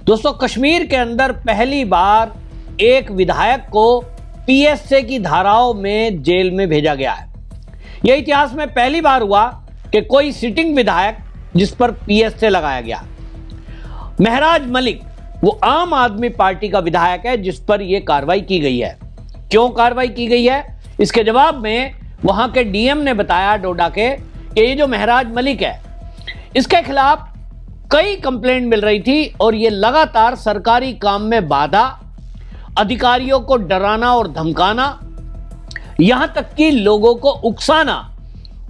दोस्तों, कश्मीर के अंदर पहली बार एक विधायक को पीएसए की धाराओं में जेल में भेजा गया है। यह इतिहास में पहली बार हुआ कि कोई सिटिंग विधायक जिस पर पीएसए लगाया गया। महराज मलिक वो आम आदमी पार्टी का विधायक है जिस पर यह कार्रवाई की गई है। क्यों कार्रवाई की गई है, इसके जवाब में वहां के डीएम ने बताया डोडा के कि ये जो महराज मलिक है इसके खिलाफ कई कंप्लेंट मिल रही थी और ये लगातार सरकारी काम में बाधा, अधिकारियों को डराना और धमकाना, यहां तक कि लोगों को उकसाना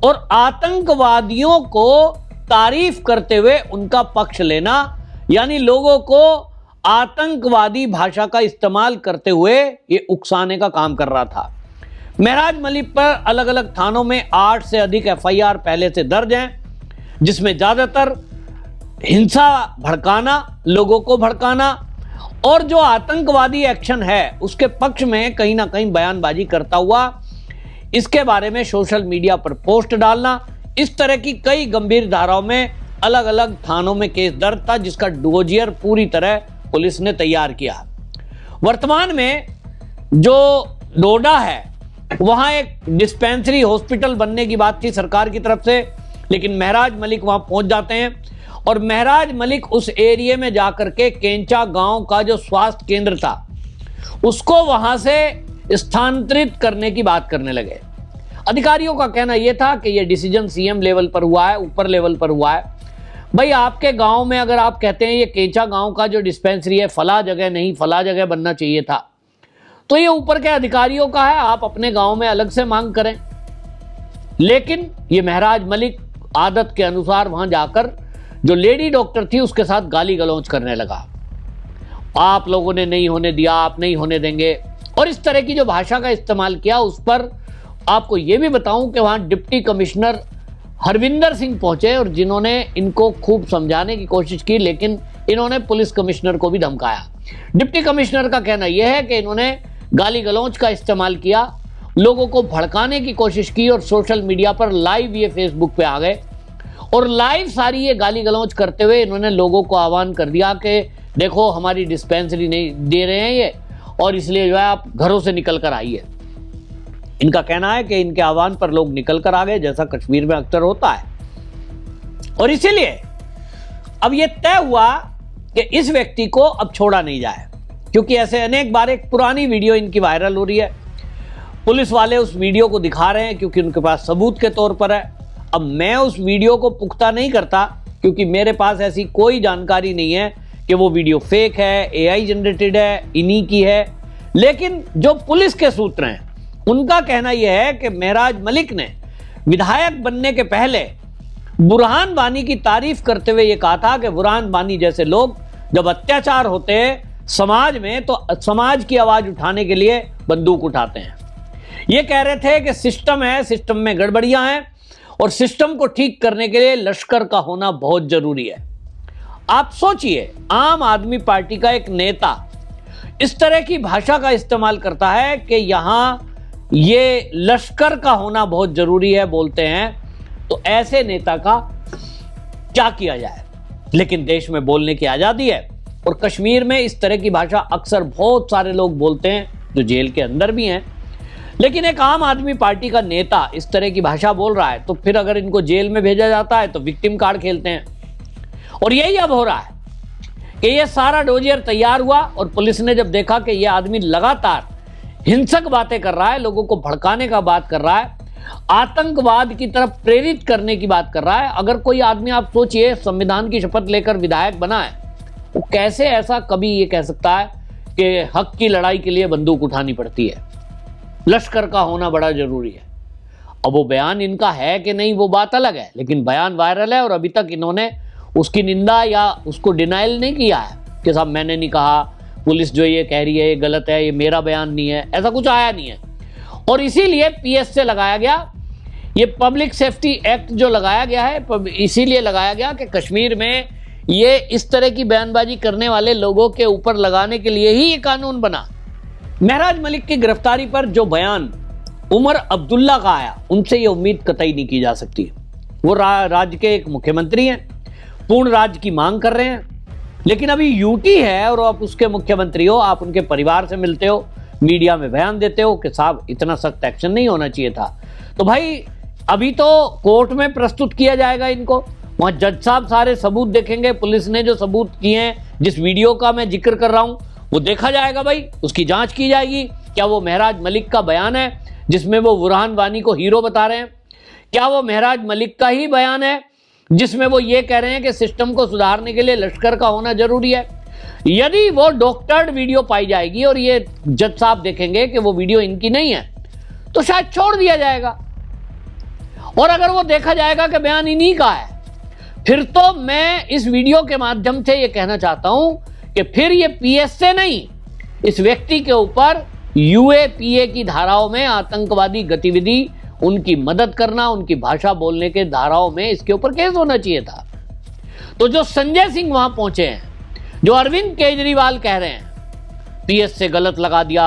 और आतंकवादियों को तारीफ करते हुए उनका पक्ष लेना, यानी लोगों को आतंकवादी भाषा का इस्तेमाल करते हुए ये उकसाने का काम कर रहा था। महराज मलिक पर अलग अलग थानों में 8 से अधिक एफआईआर पहले से दर्ज हैं, जिसमें ज्यादातर हिंसा भड़काना, लोगों को भड़काना और जो आतंकवादी एक्शन है उसके पक्ष में कहीं ना कहीं बयानबाजी करता हुआ इसके बारे में सोशल मीडिया पर पोस्ट डालना, इस तरह की कई गंभीर धाराओं में अलग अलग थानों में केस दर्ज था, जिसका डोजियर पूरी तरह पुलिस ने तैयार किया। वर्तमान में जो डोडा है वहां एक डिस्पेंसरी हॉस्पिटल बनने की बात थी सरकार की तरफ से, लेकिन महराज मलिक वहां पहुंच जाते हैं और महराज मलिक उस एरिया में जाकर के केंचा गांव का जो स्वास्थ्य केंद्र था उसको वहां से स्थानांतरित करने की बात करने लगे। अधिकारियों का कहना यह था कि यह डिसीजन सीएम लेवल पर हुआ है, ऊपर लेवल पर हुआ है। भाई, आपके गांव में अगर आप कहते हैं ये केंचा गांव का जो डिस्पेंसरी है फला जगह नहीं, फला जगह बनना चाहिए था, तो ये ऊपर के अधिकारियों का है, आप अपने गांव में अलग से मांग करें। लेकिन ये महराज मलिक आदत के अनुसार वहां जाकर जो लेडी डॉक्टर थी उसके साथ गाली गलौज करने लगा। आप लोगों ने नहीं होने दिया, आप नहीं होने देंगे, और इस तरह की जो भाषा का इस्तेमाल किया उस पर आपको यह भी बताऊं कि वहां डिप्टी कमिश्नर हरविंदर सिंह पहुंचे और जिन्होंने इनको खूब समझाने की कोशिश की, लेकिन इन्होंने पुलिस कमिश्नर को भी धमकाया। डिप्टी कमिश्नर का कहना यह है कि इन्होंने गाली गलौज का इस्तेमाल किया, लोगों को भड़काने की कोशिश की और सोशल मीडिया पर लाइव ये फेसबुक पे आ गए और लाइव सारी ये गाली गलौज करते हुए इन्होंने लोगों को आह्वान कर दिया कि देखो हमारी डिस्पेंसरी नहीं दे रहे हैं ये, और इसलिए जो है आप घरों से निकल कर आइए। इनका कहना है कि इनके आह्वान पर लोग निकल कर आ गए, जैसा कश्मीर में अक्सर होता है, और इसीलिए अब यह तय हुआ कि इस व्यक्ति को अब छोड़ा नहीं जाए, क्योंकि ऐसे अनेक बार एक पुरानी वीडियो इनकी वायरल हो रही है। पुलिस वाले उस वीडियो को दिखा रहे हैं क्योंकि उनके पास सबूत के तौर पर है। अब मैं उस वीडियो को पुख्ता नहीं करता क्योंकि मेरे पास ऐसी कोई जानकारी नहीं है कि वो वीडियो फेक है, एआई जनरेटेड है, इन्हीं की है। लेकिन जो पुलिस के सूत्र हैं उनका कहना यह है कि महराज मलिक ने विधायक बनने के पहले बुरहान वानी की तारीफ करते हुए यह कहा था कि बुरहान वानी जैसे लोग जब अत्याचार होते हैं समाज में तो समाज की आवाज उठाने के लिए बंदूक उठाते हैं। ये कह रहे थे कि सिस्टम है, सिस्टम में गड़बड़ियां हैं और सिस्टम को ठीक करने के लिए लश्कर का होना बहुत जरूरी है। आप सोचिए, आम आदमी पार्टी का एक नेता इस तरह की भाषा का इस्तेमाल करता है कि यहां ये लश्कर का होना बहुत जरूरी है बोलते हैं, तो ऐसे नेता का क्या किया जाए। लेकिन देश में बोलने की आजादी है और कश्मीर में इस तरह की भाषा अक्सर बहुत सारे लोग बोलते हैं जो जेल के अंदर भी हैं। लेकिन एक आम आदमी पार्टी का नेता इस तरह की भाषा बोल रहा है तो फिर अगर इनको जेल में भेजा जाता है तो विक्टिम कार्ड खेलते हैं। और यही अब हो रहा है कि ये सारा डोजियर तैयार हुआ और पुलिस ने जब देखा कि ये आदमी लगातार हिंसक बातें कर रहा है, लोगों को भड़काने का बात कर रहा है, आतंकवाद की तरफ प्रेरित करने की बात कर रहा है। अगर कोई आदमी, आप सोचिए, संविधान की शपथ लेकर विधायक बना है, वो कैसे ऐसा कभी ये कह सकता है कि हक की लड़ाई के लिए बंदूक उठानी पड़ती है, लश्कर का होना बड़ा जरूरी है। अब वो बयान इनका है कि नहीं वो बात अलग है, लेकिन बयान वायरल है और अभी तक इन्होंने उसकी निंदा या उसको डिनाइल नहीं किया है कि साहब मैंने नहीं कहा, पुलिस जो ये कह रही है ये गलत है, ये मेरा बयान नहीं है, ऐसा कुछ आया नहीं है। और इसीलिए पीएसए लगाया गया, ये पब्लिक सेफ्टी एक्ट जो लगाया गया है इसीलिए लगाया गया कि कश्मीर में ये इस तरह की बयानबाजी करने वाले लोगों के ऊपर लगाने के लिए ही ये कानून बना। महराज मलिक की गिरफ्तारी पर जो बयान उमर अब्दुल्ला का आया, उनसे ये उम्मीद कतई नहीं की जा सकती। वो राज्य के एक मुख्यमंत्री हैं, पूर्ण राज्य की मांग कर रहे हैं लेकिन अभी यूटी है और आप उसके मुख्यमंत्री हो, आप उनके परिवार से मिलते हो, मीडिया में बयान देते हो कि साहब इतना सख्त एक्शन नहीं होना चाहिए था। तो भाई अभी तो कोर्ट में प्रस्तुत किया जाएगा इनको, वहां जज साहब सारे सबूत देखेंगे, पुलिस ने जो सबूत किए हैं, जिस वीडियो का मैं जिक्र कर रहा हूं वो देखा जाएगा भाई, उसकी जांच की जाएगी। क्या वो महराज मलिक का बयान है जिसमें वो बुरहान वानी को हीरो बता रहे हैं? क्या वो महराज मलिक का ही बयान है जिसमें वो ये कह रहे हैं कि सिस्टम को सुधारने के लिए लश्कर का होना जरूरी है? यदि वो डॉक्टर्ड वीडियो पाई जाएगी और ये जज साहब देखेंगे कि वो वीडियो इनकी नहीं है, तो शायद छोड़ दिया जाएगा। और अगर वो देखा जाएगा कि बयान इन्हीं का है, फिर तो मैं इस वीडियो के माध्यम से ये कहना चाहता हूं कि फिर ये पीएसए नहीं, इस व्यक्ति के ऊपर यूएपीए की धाराओं में आतंकवादी गतिविधि, उनकी मदद करना, उनकी भाषा बोलने के धाराओं में इसके ऊपर केस होना चाहिए था। तो जो संजय सिंह वहां पहुंचे हैं, जो अरविंद केजरीवाल कह रहे हैं पीएसए गलत लगा दिया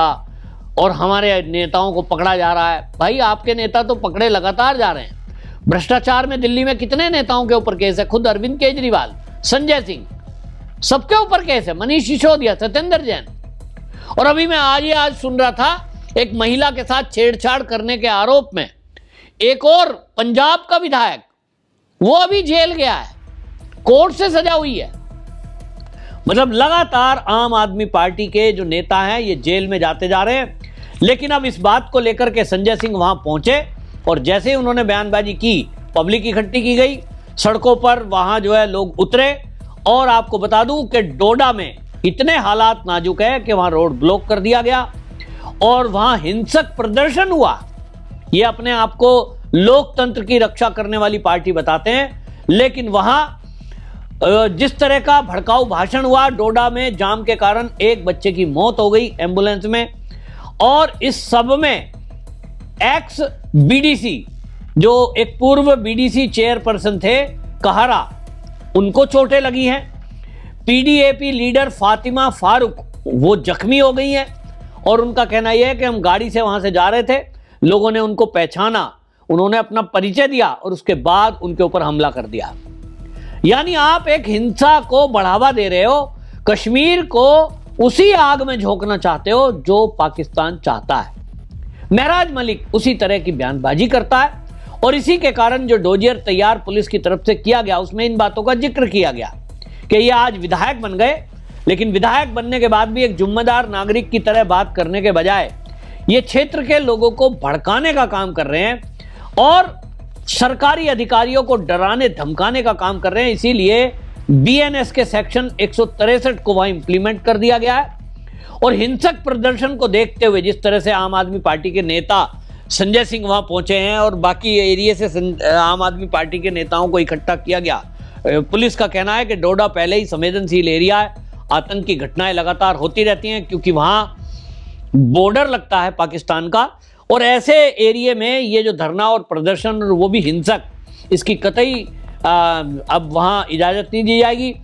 और हमारे नेताओं को पकड़ा जा रहा है, भाई आपके नेता तो पकड़े लगातार जा रहे हैं। भ्रष्टाचार में दिल्ली में कितने नेताओं के ऊपर केस है? खुद अरविंद केजरीवाल, संजय सिंह, सबके ऊपर केस है, मनीष सिसोदिया, सत्येंद्र जैन। और अभी मैं आज सुन रहा था, एक महिला के साथ छेड़छाड़ करने के आरोप में एक और पंजाब का विधायक, वो अभी जेल गया है, कोर्ट से सजा हुई है। मतलब लगातार आम आदमी पार्टी के जो नेता हैं ये जेल में जाते जा रहे हैं। लेकिन अब इस बात को लेकर के संजय सिंह वहां पहुंचे और जैसे ही उन्होंने बयानबाजी की, पब्लिक इकट्ठी की गई, सड़कों पर वहां जो है लोग उतरे। और आपको बता दूं कि डोडा में इतने हालात नाजुक है कि वहां रोड ब्लॉक कर दिया गया और वहां हिंसक प्रदर्शन हुआ। ये अपने आप को लोकतंत्र की रक्षा करने वाली पार्टी बताते हैं, लेकिन वहां जिस तरह का भड़काऊ भाषण हुआ, डोडा में जाम के कारण एक बच्चे की मौत हो गई एम्बुलेंस में। और इस सब में एक्स बीडीसी, जो एक पूर्व बीडीसी चेयरपर्सन थे कहारा, उनको चोटें लगी हैं। पीडीएपी लीडर फातिमा फारूक वो जख्मी हो गई हैं और उनका कहना यह है कि हम गाड़ी से वहां से जा रहे थे, लोगों ने उनको पहचाना, उन्होंने अपना परिचय दिया और उसके बाद उनके ऊपर हमला कर दिया। यानी आप एक हिंसा को बढ़ावा दे रहे हो, कश्मीर को उसी आग में झोंकना चाहते हो जो पाकिस्तान चाहता है। महराज मलिक उसी तरह की बयानबाजी करता है और इसी के कारण जो डोजियर तैयार पुलिस की तरफ से किया गया, उसमें इन बातों का जिक्र किया गया कि ये आज विधायक बन गए, लेकिन विधायक बनने के बाद भी एक जिम्मेदार नागरिक की तरह बात करने के बजाय ये क्षेत्र के लोगों को भड़काने का काम कर रहे हैं और सरकारी अधिकारियों को डराने धमकाने का काम कर रहे हैं। इसीलिए बीएनएस के सेक्शन 163 को वहां इंप्लीमेंट कर दिया गया है। और हिंसक प्रदर्शन को देखते हुए जिस तरह से आम आदमी पार्टी के नेता संजय सिंह वहां पहुंचे हैं और बाकी एरिया से आम आदमी पार्टी के नेताओं को इकट्ठा किया गया। पुलिस का कहना है कि डोडा पहले ही संवेदनशील एरिया है, आतंक की घटनाएं लगातार होती रहती हैं क्योंकि वहां बॉर्डर लगता है पाकिस्तान का। और ऐसे एरिया में ये जो धरना और प्रदर्शन, वो भी हिंसक, इसकी कतई अब वहाँ इजाज़त नहीं दी जाएगी।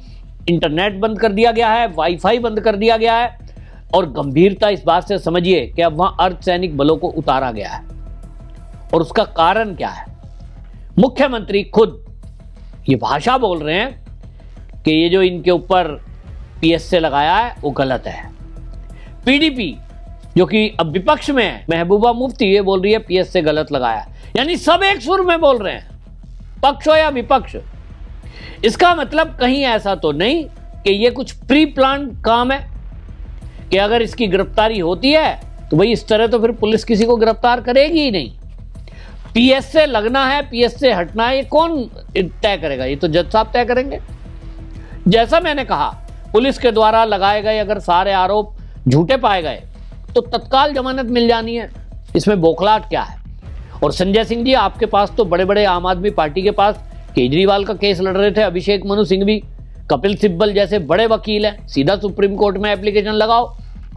इंटरनेट बंद कर दिया गया है, वाईफाई बंद कर दिया गया है और गंभीरता इस बात से समझिए कि अब वहाँ अर्धसैनिक बलों को उतारा गया है। और उसका कारण क्या है? मुख्यमंत्री खुद ये भाषा बोल रहे हैं कि ये जो इनके ऊपर पीएसए लगाया है वो गलत है। पीडीपी जो कि अब विपक्ष में है, महबूबा मुफ्ती, ये बोल रही है पीएसए गलत लगाया। यानी सब एक सुर में बोल रहे हैं, पक्ष हो या विपक्ष। इसका मतलब कहीं ऐसा तो नहीं कि ये कुछ प्री प्लान काम है कि अगर इसकी गिरफ्तारी होती है तो भाई इस तरह तो फिर पुलिस किसी को गिरफ्तार करेगी ही नहीं। पीएसए लगना है, पीएसए हटना है, ये कौन तय करेगा? ये तो जज साहब तय करेंगे। जैसा मैंने कहा, पुलिस के द्वारा लगाए गए अगर सारे आरोप झूठे पाए गए तो तत्काल जमानत मिल जानी है, इसमें बौखलाहट क्या है? और संजय सिंह जी, आपके पास तो बड़े बड़े आम आदमी पार्टी के पास केजरीवाल का केस लड़ रहे थे, अभिषेक मनु सिंह भी, कपिल सिब्बल जैसे बड़े वकील हैं, सीधा सुप्रीम कोर्ट में एप्लीकेशन लगाओ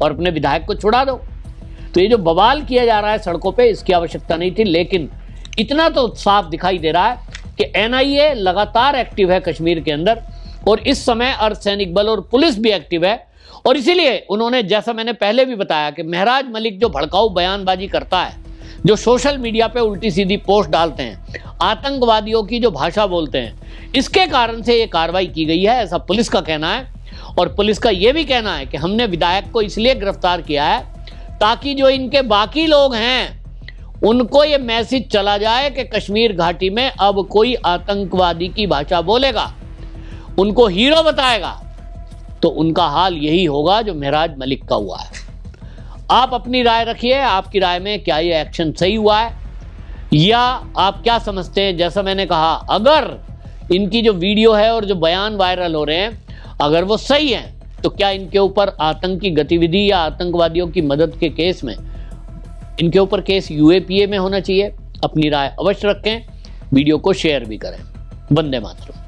और अपने विधायक को छुड़ा दो। तो ये जो बवाल किया जा रहा है सड़कों पे, इसकी आवश्यकता नहीं थी। लेकिन इतना तो साफ दिखाई दे रहा है कि एनआईए लगातार एक्टिव है कश्मीर के अंदर और इस समय अर्धसैनिक बल और पुलिस भी एक्टिव है। और इसीलिए उन्होंने, जैसा मैंने पहले भी बताया, कि महराज मलिक जो भड़काऊ बयानबाजी करता है, जो सोशल मीडिया पे उल्टी सीधी पोस्ट डालते हैं, आतंकवादियों की जो भाषा बोलते हैं, इसके कारण से ये कार्रवाई की गई है, ऐसा पुलिस का कहना है। और पुलिस का यह भी कहना है कि हमने विधायक को इसलिए गिरफ्तार किया है ताकि जो इनके बाकी लोग हैं उनको ये मैसेज चला जाए कि कश्मीर घाटी में अब कोई आतंकवादी की भाषा बोलेगा, उनको हीरो बताएगा, तो उनका हाल यही होगा जो मेहराज मलिक का हुआ है। आप अपनी राय रखिए, आपकी राय में क्या ये एक्शन सही हुआ है या आप क्या समझते हैं? जैसा मैंने कहा, अगर इनकी जो वीडियो है और जो बयान वायरल हो रहे हैं अगर वो सही हैं तो क्या इनके ऊपर आतंकी गतिविधि या आतंकवादियों की मदद के केस में इनके ऊपर केस यूएपीए में होना चाहिए? अपनी राय अवश्य रखें, वीडियो को शेयर भी करें। वंदे मातरम।